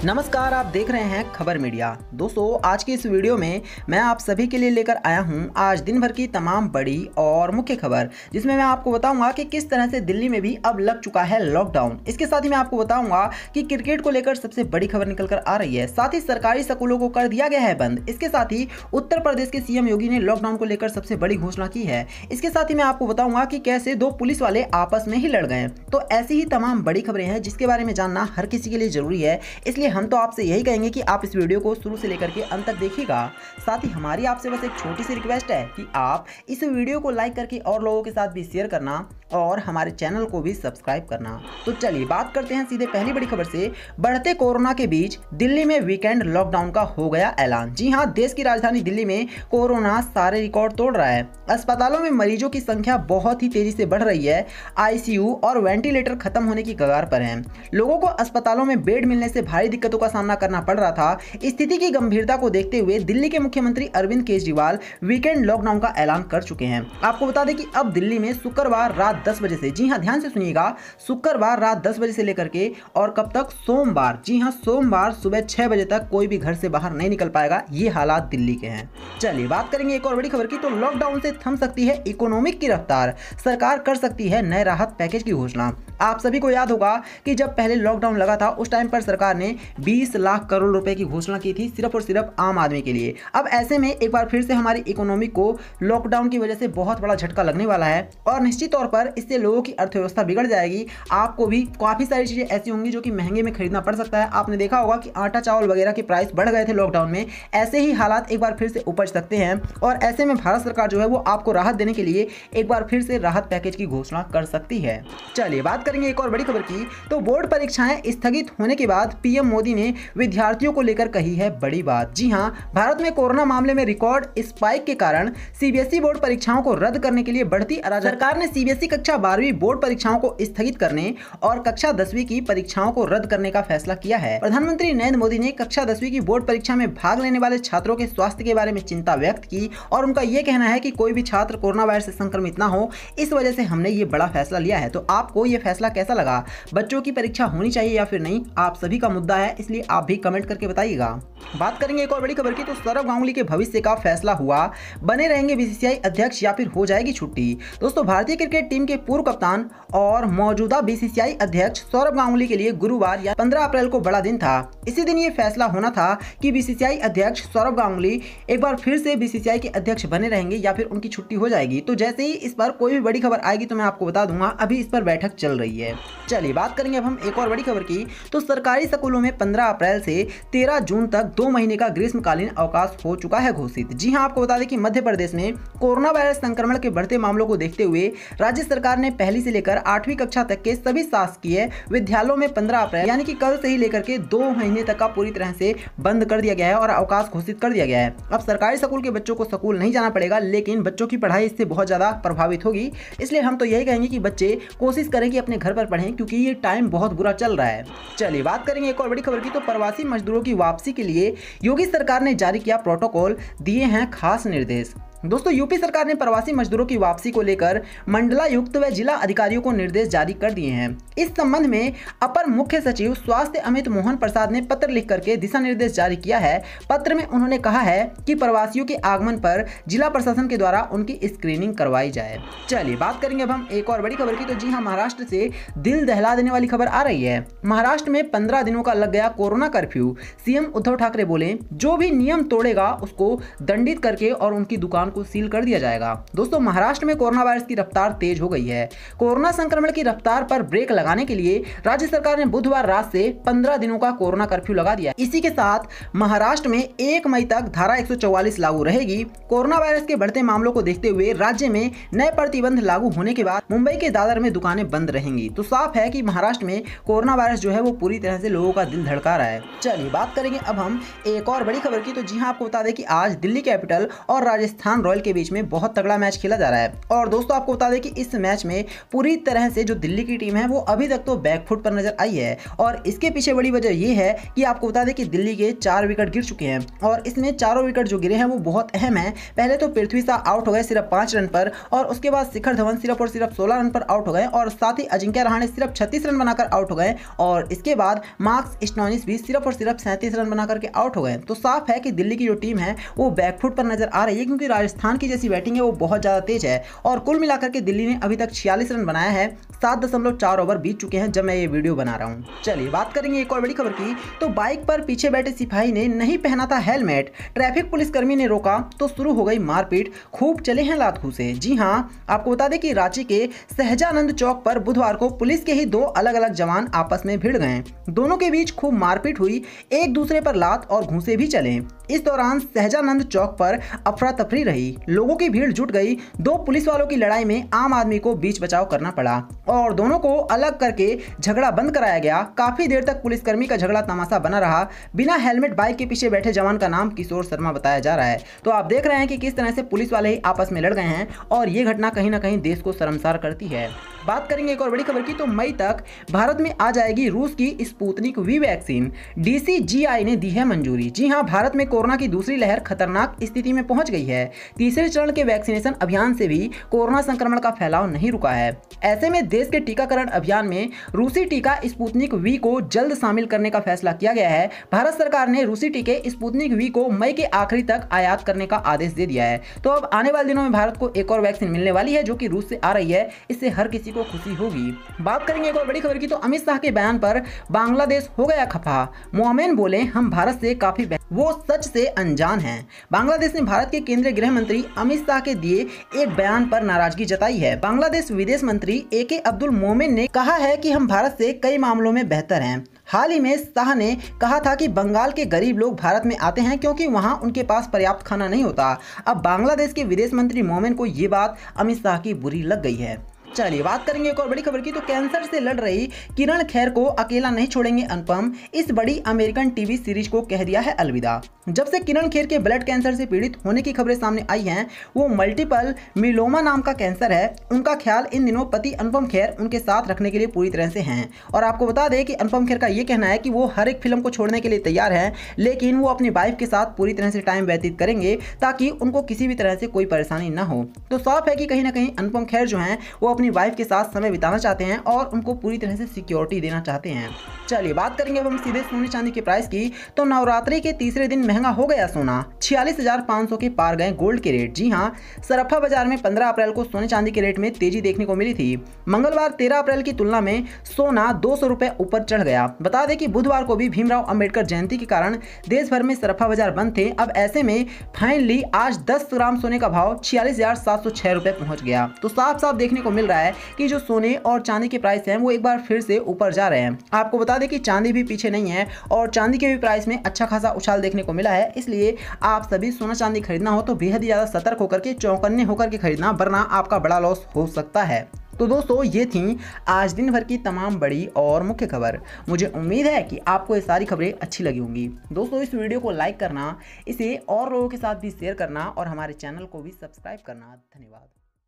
नमस्कार, आप देख रहे हैं खबर मीडिया। दोस्तों, आज की इस वीडियो में मैं आप सभी के लिए लेकर आया हूं आज दिन भर की तमाम बड़ी और मुख्य खबर, जिसमें मैं आपको बताऊंगा कि किस तरह से दिल्ली में भी अब लग चुका है लॉकडाउन। इसके साथ ही मैं आपको बताऊंगा कि क्रिकेट को लेकर सबसे बड़ी खबर निकल कर आ रही है। साथ ही सरकारी स्कूलों को कर दिया गया है बंद। इसके साथ ही उत्तर प्रदेश के सीएम योगी ने लॉकडाउन को लेकर सबसे बड़ी घोषणा की है। इसके साथ ही मैं आपको बताऊंगा कि कैसे दो पुलिस वाले आपस में ही लड़ गए। तो ऐसी ही तमाम बड़ी खबरें हैं जिसके बारे में जानना हर किसी के लिए जरूरी है। इसलिए हम तो आपसे यही कहेंगे कि आप इस वीडियो को शुरू से लेकर के अंत तक देखिएगा। साथ ही हमारी आपसे बस एक छोटी सी रिक्वेस्ट है कि आप इस वीडियो को लाइक करके और लोगों के साथ भी शेयर करना और हमारे चैनल को भी सब्सक्राइब करना। तो चलिए बात करते हैं सीधे पहली बड़ी खबर से। बढ़ते कोरोना के बीच दिल्ली में वीकेंड लॉकडाउन का हो गया ऐलान। जी हां, देश की राजधानी दिल्ली में कोरोना सारे रिकॉर्ड तोड़ रहा है। अस्पतालों में मरीजों की संख्या बहुत ही तेजी से बढ़ रही है। आईसीयू और वेंटिलेटर खत्म होने की कगार पर हैं। लोगों को अस्पतालों में बेड मिलने से भारी दिक्कतों का सामना करना पड़ रहा था। स्थिति की गंभीरता को देखते हुए दिल्ली के मुख्यमंत्री अरविंद केजरीवाल वीकेंड लॉकडाउन का ऐलान कर चुके हैं। आपको बता दें कि अब दिल्ली में शुक्रवार रात 10 बजे से, जी हां ध्यान से सुनिएगा, शुक्रवार रात 10 बजे से लेकर के और कब तक, सोमवार, जी हां सोमवार सुबह 6 बजे तक कोई भी घर से बाहर नहीं निकल पाएगा। ये हालात दिल्ली के हैं। चलिए बात करेंगे एक और बड़ी खबर की। तो लॉकडाउन से थम सकती है इकोनॉमिक की रफ्तार, सरकार कर सकती है नए राहत पैकेज की घोषणा। आप सभी को याद होगा कि जब पहले लॉकडाउन लगा था उस टाइम पर सरकार ने 20 लाख करोड़ रुपए की घोषणा की थी सिर्फ और सिर्फ आम आदमी के लिए। अब ऐसे में एक बार फिर से हमारी इकोनॉमी को लॉकडाउन की वजह से बहुत बड़ा झटका लगने वाला है और निश्चित तौर पर इससे लोगों की अर्थव्यवस्था बिगड़ जाएगी। आपको भी काफी सारी चीजें ऐसी होंगी जो कि महंगे में खरीदना पड़ सकता है। आपने देखा होगा कि आटा चावल वगैरह के प्राइस बढ़ गए थे लॉकडाउन में। ऐसे ही हालात एक बार फिर से उपज सकते हैं और ऐसे में भारत सरकार जो है वो आपको राहत देने के लिए एक बार फिर से राहत पैकेज की घोषणा कर सकती है। चलिए बात करेंगे एक और बड़ी खबर की। तो बोर्ड परीक्षाएं स्थगित होने के बाद पीएम मोदी ने विद्यार्थियों को लेकर कही है बड़ी बात। जी हां, भारत में कोरोना मामले में रिकॉर्ड स्पाइक के कारण सीबीएसई बोर्ड परीक्षाओं को रद्द करने के लिए बढ़ती अराजकता। सरकार ने सीबीएसई कक्षा 12वीं बोर्ड परीक्षाओं को स्थगित करने और कक्षा 10वीं की परीक्षाओं को रद्द करने का फैसला किया है। प्रधानमंत्री नरेंद्र मोदी ने कक्षा 10वीं की बोर्ड परीक्षा में भाग लेने वाले छात्रों के स्वास्थ्य के बारे में चिंता व्यक्त की और उनका यह कहना है कि कोई भी छात्र कोरोना वायरस से संक्रमित ना हो, इस वजह से हमने ये बड़ा फैसला लिया है। तो आपको ये फैसला कैसा लगा? बच्चों की परीक्षा होनी चाहिए या फिर नहीं? आप सभी का मुद्दा है, इसलिए आप भी कमेंट करके बताइएगा। बात करेंगे एक और बड़ी खबर की। तो सौरव गांगुली के भविष्य का फैसला हुआ, बने रहेंगे बीसीसीआई अध्यक्ष या फिर हो जाएगी छुट्टी। दोस्तों, भारतीय क्रिकेट टीम के पूर्व कप्तान और मौजूदा बीसीसीआई अध्यक्ष सौरव गांगुली के लिए गुरुवार या 15 अप्रैल को बड़ा दिन था। इसी दिन ये फैसला होना था कि बीसीसीआई अध्यक्ष सौरव गांगुली एक बार फिर से बीसीसीआई के अध्यक्ष बने रहेंगे या फिर उनकी छुट्टी हो जाएगी। तो जैसे ही इस पर कोई भी बड़ी खबर आएगी तो मैं आपको बता दूंगा। अभी इस पर बैठक चल रही है। चलिए बात करेंगे अब हम एक और बड़ी खबर की। तो सरकारी स्कूलों में 15 अप्रैल से 13 जून तक 2 महीने का ग्रीष्मकालीन अवकाश हो चुका है घोषित। जी हां, आपको बता दें कि मध्य प्रदेश में कोरोना वायरस संक्रमण के बढ़ते मामलों को देखते हुए राज्य सरकार ने पहली से लेकर 8वीं कक्षा तक के सभी शासकीय विद्यालयों में 15 अप्रैल यानी कि कल से ही लेकर के 2 महीने तक का पूरी तरह से बंद कर दिया गया है और अवकाश घोषित कर दिया गया है। अब सरकारी स्कूल के बच्चों को स्कूल नहीं जाना पड़ेगा, लेकिन बच्चों की पढ़ाई इससे बहुत ज्यादा प्रभावित होगी। इसलिए हम तो यही कहेंगे कि बच्चे कोशिश करें कि अपने घर पर पढ़ें, क्योंकि ये टाइम बहुत बुरा चल रहा है। चलिए बात करेंगे एक और बड़ी खबर की। तो प्रवासी मजदूरों की वापसी के लिए योगी सरकार ने जारी किया प्रोटोकॉल, दिए हैं खास निर्देश। दोस्तों, यूपी सरकार ने प्रवासी मजदूरों की वापसी को लेकर मंडलायुक्त व जिला अधिकारियों को निर्देश जारी कर दिए हैं। इस संबंध में अपर मुख्य सचिव स्वास्थ्य अमित मोहन प्रसाद ने पत्र लिख करके दिशा निर्देश जारी किया है। पत्र में उन्होंने कहा है कि प्रवासियों के आगमन पर जिला प्रशासन के द्वारा उनकी स्क्रीनिंग करवाई जाए। चलिए बात करेंगे अब हम एक और बड़ी खबर की। तो जी हाँ, महाराष्ट्र से दिल दहला देने वाली खबर आ रही है। महाराष्ट्र में 15 दिनों का लग गया corona curfew. CM Uddhav Thackeray बोले, जो भी नियम तोड़ेगा उसको दंडित करके और उनकी दुकान को सील कर दिया जाएगा। दोस्तों, महाराष्ट्र में कोरोना वायरस की रफ्तार तेज हो गई है। कोरोना संक्रमण की रफ्तार पर ब्रेक लगाने के लिए राज्य सरकार ने बुधवार रात से 15 दिनों का कोरोना कर्फ्यू लगा दिया। इसी के साथ महाराष्ट्र में 1 मई तक धारा 144 लागू रहेगी। कोरोना वायरस के बढ़ते मामलों को देखते हुए राज्य में नए प्रतिबंध लागू होने के बाद मुंबई के दादर में दुकानें बंद रहेंगी। तो साफ है कि महाराष्ट्र में कोरोना वायरस जो है वो पूरी तरह से लोगों का दिल धड़का रहा है। चलिए बात करेंगे अब हम एक और बड़ी खबर की। तो जी हाँ, आपको बता दें कि आज दिल्ली कैपिटल और राजस्थान राजस्थान रॉयल के बीच में बहुत तगड़ा मैच खेला जा रहा है। और दोस्तों आपको बता दें कि इस मैच में पूरी तरह से जो दिल्ली की टीम है वो अभी तक तो बैकफुट पर नजर आई है और इसके पीछे बड़ी वजह यह है कि आपको बता दें कि दिल्ली के 4 विकेट गिर चुके हैं और इसमें चारों विकेट जो गिरे हैं वो बहुत अहम है। पहले तो पृथ्वी शॉ आउट हो गए सिर्फ 5 रन पर और उसके बाद शिखर धवन सिर्फ और सिर्फ 16 रन पर आउट हो गए और साथ ही अजिंक्य रहाणे सिर्फ 36 रन बनाकर आउट हो गए और इसके बाद मार्कस स्टोइनिस भी सिर्फ और सिर्फ 37 रन बनाकर के आउट हो गए। तो साफ है कि दिल्ली की जो टीम है वो बैकफुट पर नजर आ रही है क्योंकि राजस्थान की जैसी बैटिंग है वो बहुत ज्यादा तेज है और कुल मिलाकर के दिल्ली ने अभी तक 46 रन बनाया है। 7.4 ओवर बीत चुके हैं जब मैं ये वीडियो बना रहा हूं। चलिए बात करेंगे एक और बड़ी खबर की। तो बाइक पर पीछे बैठे सिपाही ने नहीं पहना था हेलमेट, ट्रैफिक पुलिसकर्मी ने रोका तो शुरू हो गई मारपीट, खूब चले हैं लात घूंसे। जी हां, आपको बता दें कि रांची के सहजानंद चौक पर बुधवार को पुलिस के ही 2 अलग अलग जवान आपस में भिड़ गए। दोनों के बीच खूब मारपीट हुई, एक दूसरे पर लात और घूंसे भी चले। इस दौरान सहजानंद चौक पर अफरा तफरी रही, लोगों की भीड़ जुट गई। 2 पुलिस वालों की लड़ाई में आम आदमी को बीच बचाव करना पड़ा और दोनों को अलग करके झगड़ा बंद कराया गया। काफी देर तक पुलिसकर्मी का झगड़ा तमाशा बना रहा। बिना हेलमेट बाइक के पीछे बैठे जवान का नाम किशोर शर्मा बताया जा रहा है। तो आप देख रहे हैं कि किस तरह से पुलिस वाले ही आपस में लड़ गए हैं और ये घटना कहीं ना कहीं देश को शर्मसार करती है। बात करेंगे एक और बड़ी खबर की। तो मई तक भारत में आ जाएगी रूस की स्पुतनिक वी वैक्सीन, DCGI ने दी है मंजूरी। जी हां, भारत में कोरोना की दूसरी लहर खतरनाक स्थिति में पहुंच गई है। तीसरे चरण के वैक्सीनेशन अभियान से भी कोरोना संक्रमण का फैलाव नहीं रुका है। ऐसे में देश के टीकाकरण अभियान में रूसी टीका स्पुतनिक वी को जल्द शामिल करने का फैसला किया गया है। भारत सरकार ने रूसी टीके स्पुतनिक वी को मई के आखिरी तक आयात करने का आदेश दे दिया है। तो अब आने वाले दिनों में भारत को एक और वैक्सीन मिलने वाली है जो कि रूस से आ रही है। इससे हर किसी को खुशी होगी। बात करेंगे एक और बड़ी खबर की। तो अमित शाह के बयान पर बांग्लादेश हो गया खफा। मोमेन बोले हम भारत से काफी वो सच से अनजान हैं। बांग्लादेश ने भारत के केंद्रीय गृह मंत्री अमित शाह के दिए एक बयान पर नाराजगी जताई है। बांग्लादेश विदेश मंत्री AK अब्दुल मोमेन ने कहा है कि हम भारत से कई मामलों में बेहतर हैं। हाल ही में शाह ने कहा था कि बंगाल के गरीब लोग भारत में आते हैं क्योंकि वहां उनके पास पर्याप्त खाना नहीं होता। अब बांग्लादेश के विदेश मंत्री मोमेन को ये बात अमित शाह की बुरी लग गई है। चलिए बात करेंगे एक और बड़ी खबर की। तो कैंसर से लड़ रही किरण खेर को अकेला नहीं छोड़ेंगे अनुपम। इस बड़ी अमेरिकन टीवी सीरीज को कह दिया है अलविदा। जब से किरण खेर के ब्लड कैंसर से पीड़ित होने की खबरें सामने आई हैं, वो मल्टीपल मिलोमा नाम का कैंसर है। उनका ख्याल इन दिनों पति अनुपम खेर उनके साथ रखने के लिए पूरी तरह से हैं। और आपको बता दें कि अनुपम खेर का ये कहना है कि वो हर एक फिल्म को छोड़ने के लिए तैयार हैं, लेकिन वो अपनी वाइफ के साथ पूरी तरह से टाइम व्यतीत करेंगे ताकि उनको किसी भी तरह से कोई परेशानी ना हो। तो साफ है कि कहीं ना कहीं अनुपम खेर जो हैं वो अपनी वाइफ के साथ समय बिताना चाहते हैं और उनको पूरी तरह से सिक्योरिटी देना चाहते हैं। चलिए बात करेंगे अब हम सीधे सोने चांदी के प्राइस की। तो नवरात्रि के तीसरे दिन महंगा हो गया सोना, 46,500 के पार गए गोल्ड के रेट। जी हां, सराफा बाजार में 15 अप्रैल को सोने चांदी के रेट में तेजी देखने को मिली थी। मंगलवार 13 अप्रैल की तुलना में सोना 200 रुपए ऊपर चढ़ गया। बता दें कि बुधवार को भी भीमराव अंबेडकर जयंती के कारण देश भर में सराफा बाजार बंद थे। अब ऐसे में फाइनली आज 10 ग्राम सोने का भाव 46,706 रुपए पहुंच गया। तो साफ साफ देखने को मिल रहा है कि जो सोने और चांदी के प्राइस हैं वो एक बार फिर से ऊपर जा रहे हैं। आपको बता दें कि चांदी भी पीछे नहीं है और चांदी के भी प्राइस में अच्छा खासा उछाल देखने को मिला है। इसलिए आप सभी सोना चांदी खरीदना हो तो बेहद ही ज्यादा सतर्क होकर के, चौकन्ने होकर के खरीदना, वरना आपका बड़ा लॉस हो सकता है। तो दोस्तों ये थी आज दिन भर की तमाम बड़ी और मुख्य खबर। मुझे उम्मीद है कि आपको ये सारी खबरें अच्छी लगी होंगी। दोस्तों इस वीडियो को लाइक करना, इसे और लोगों के साथ भी शेयर करना और हमारे चैनल को भी सब्सक्राइब करना। धन्यवाद।